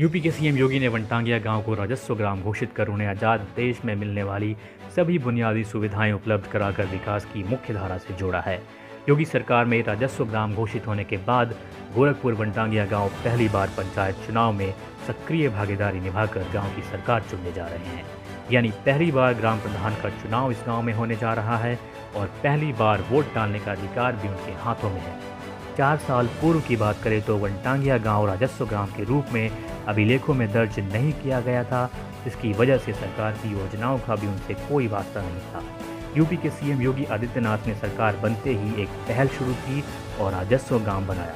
UP के CM योगी ने वनटांगिया गांव को राजस्व ग्राम घोषित कर उन्हें आज़ाद देश में मिलने वाली सभी बुनियादी सुविधाएं उपलब्ध कराकर विकास की मुख्य धारा से जोड़ा है। योगी सरकार में राजस्व ग्राम घोषित होने के बाद गोरखपुर वनटांगिया गांव पहली बार पंचायत चुनाव में सक्रिय भागीदारी निभाकर गांव की सरकार चुनने जा रहे हैं। यानी पहली बार ग्राम प्रधान का चुनाव इस गांव में होने जा रहा है और पहली बार वोट डालने का अधिकार भी उनके हाथों में है। 4 साल पूर्व की बात करें तो वनटांगिया गांव राजस्व ग्राम के रूप में अभिलेखों में दर्ज नहीं किया गया था, जिसकी वजह से सरकार की योजनाओं का भी उनसे कोई वास्ता नहीं था। यूपी के सीएम योगी आदित्यनाथ ने सरकार बनते ही एक पहल शुरू की और राजस्व ग्राम बनाया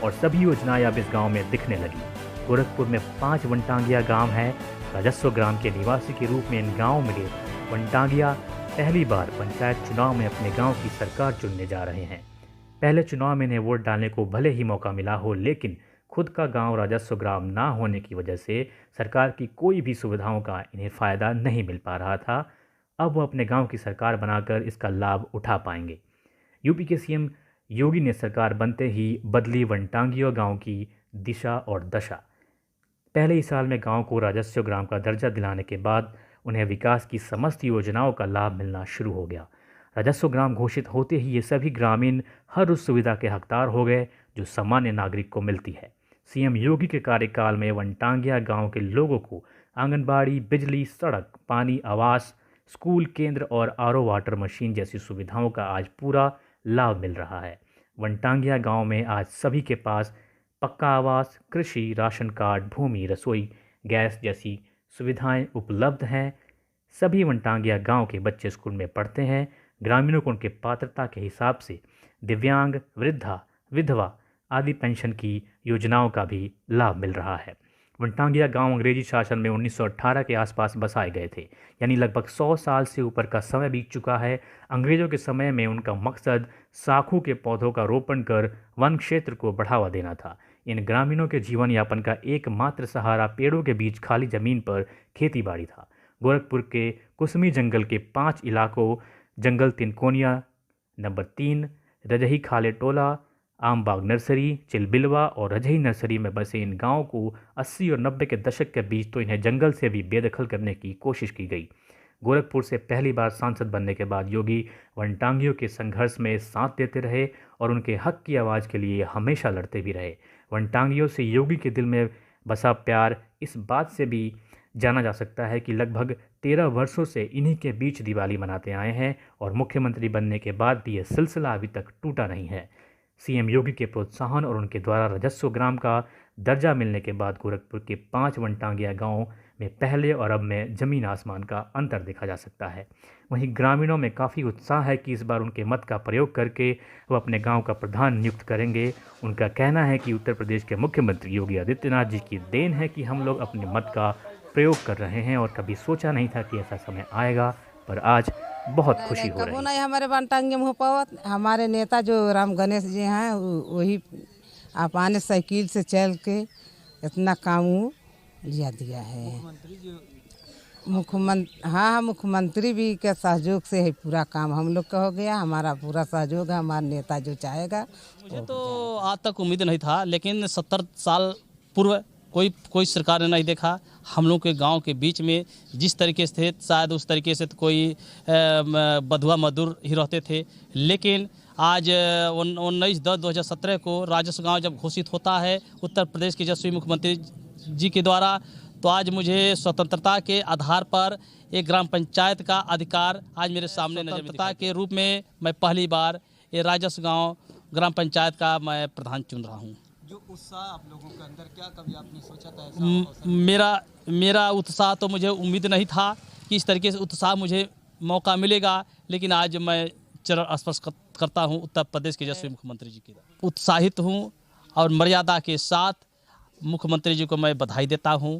और सभी योजनाएं अब इस गांव में दिखने लगी। गोरखपुर में 5 वनटांगिया गांव हैं। राजस्व ग्राम के निवासी के रूप में इन गाँव में वनटांगिया पहली बार पंचायत चुनाव में अपने गाँव की सरकार चुनने जा रहे हैं। पहले चुनाव में इन्हें वोट डालने को भले ही मौका मिला हो, लेकिन खुद का गांव राजस्व ग्राम ना होने की वजह से सरकार की कोई भी सुविधाओं का इन्हें फ़ायदा नहीं मिल पा रहा था। अब वो अपने गांव की सरकार बनाकर इसका लाभ उठा पाएंगे। यूपी के सीएम योगी ने सरकार बनते ही बदली वनटांगिया गांव की दिशा और दशा। पहले ही साल में गांव को राजस्व ग्राम का दर्जा दिलाने के बाद उन्हें विकास की समस्त योजनाओं का लाभ मिलना शुरू हो गया। राजस्व ग्राम घोषित होते ही ये सभी ग्रामीण हर उस सुविधा के हकदार हो गए जो सामान्य नागरिक को मिलती है। सीएम योगी के कार्यकाल में वनटांगिया गांव के लोगों को आंगनबाड़ी, बिजली, सड़क, पानी, आवास, स्कूल केंद्र और आरओ वाटर मशीन जैसी सुविधाओं का आज पूरा लाभ मिल रहा है। वनटांगिया गांव में आज सभी के पास पक्का आवास, कृषि, राशन कार्ड, भूमि, रसोई, गैस जैसी सुविधाएं उपलब्ध हैं। सभी वनटांगिया गांव के बच्चे स्कूल में पढ़ते हैं। ग्रामीणों को उनके पात्रता के हिसाब से दिव्यांग, वृद्धा, विधवा आदि पेंशन की योजनाओं का भी लाभ मिल रहा है। वनटांगिया गांव अंग्रेजी शासन में 1918 के आसपास बसाए गए थे, यानी लगभग 100 साल से ऊपर का समय बीत चुका है। अंग्रेजों के समय में उनका मकसद साखू के पौधों का रोपण कर वन क्षेत्र को बढ़ावा देना था। इन ग्रामीणों के जीवन यापन का एकमात्र सहारा पेड़ों के बीच खाली जमीन पर खेतीबाड़ी था। गोरखपुर के कुसमी जंगल के 5 इलाकों जंगल तिनकोनिया नंबर 3, रजही खाले टोला, आमबाग नर्सरी, चिलबिलवा और रजही नर्सरी में बसे इन गांवों को 80 और 90 के दशक के बीच तो इन्हें जंगल से भी बेदखल करने की कोशिश की गई। गोरखपुर से पहली बार सांसद बनने के बाद योगी वनटांगियों के संघर्ष में साथ देते रहे और उनके हक की आवाज़ के लिए हमेशा लड़ते भी रहे। वनटांगियों से योगी के दिल में बसा प्यार इस बात से भी जाना जा सकता है कि लगभग 13 वर्षों से इन्हीं के बीच दिवाली मनाते आए हैं और मुख्यमंत्री बनने के बाद भी यह सिलसिला अभी तक टूटा नहीं है। सीएम योगी के प्रोत्साहन और उनके द्वारा राजस्व ग्राम का दर्जा मिलने के बाद गोरखपुर के 5 वनटांगिया गांवों में पहले और अब में ज़मीन आसमान का अंतर देखा जा सकता है। वहीं ग्रामीणों में काफ़ी उत्साह है कि इस बार उनके मत का प्रयोग करके वो अपने गांव का प्रधान नियुक्त करेंगे। उनका कहना है कि उत्तर प्रदेश के मुख्यमंत्री योगी आदित्यनाथ जी की देन है कि हम लोग अपने मत का प्रयोग कर रहे हैं और कभी सोचा नहीं था कि ऐसा समय आएगा, पर आज बहुत खुशी हो रही है। नहीं हमारे वनटांगिया में हो पावत। हमारे नेता जो राम गणेश जी हैं वही अपने साइकिल से चल के इतना काम लिया दिया है। मुख्यमंत्री हाँ, मुख्यमंत्री भी के सहयोग से है पूरा काम हम लोग का हो गया। हमारा पूरा सहयोग है, हमारा नेता जो चाहेगा। मुझे तो आज तक उम्मीद नहीं था, लेकिन 70 साल पूर्व कोई सरकार ने नहीं देखा। हम लोग के गांव के बीच में जिस तरीके से थे, शायद उस तरीके से तो कोई बधुआ मजदूर ही रहते थे। लेकिन आज 19/10/2017 को राजस्व गांव जब घोषित होता है उत्तर प्रदेश के यशस्वी मुख्यमंत्री जी के द्वारा, तो आज मुझे स्वतंत्रता के आधार पर एक ग्राम पंचायत का अधिकार आज मेरे सामने नजर स्वतंत्रता के रूप में मैं पहली बार ये राजस्व गांव ग्राम पंचायत का मैं प्रधान चुन रहा हूँ। जो उत्साह आप लोगों के अंदर, क्या कभी आपने सोचा था ऐसा? मेरा उत्साह तो मुझे उम्मीद नहीं था कि इस तरीके से उत्साह मुझे मौका मिलेगा, लेकिन आज मैं चरण स्पर्श करता हूं उत्तर प्रदेश के यशस्वी मुख्यमंत्री जी की। उत्साहित हूं और मर्यादा के साथ मुख्यमंत्री जी को मैं बधाई देता हूं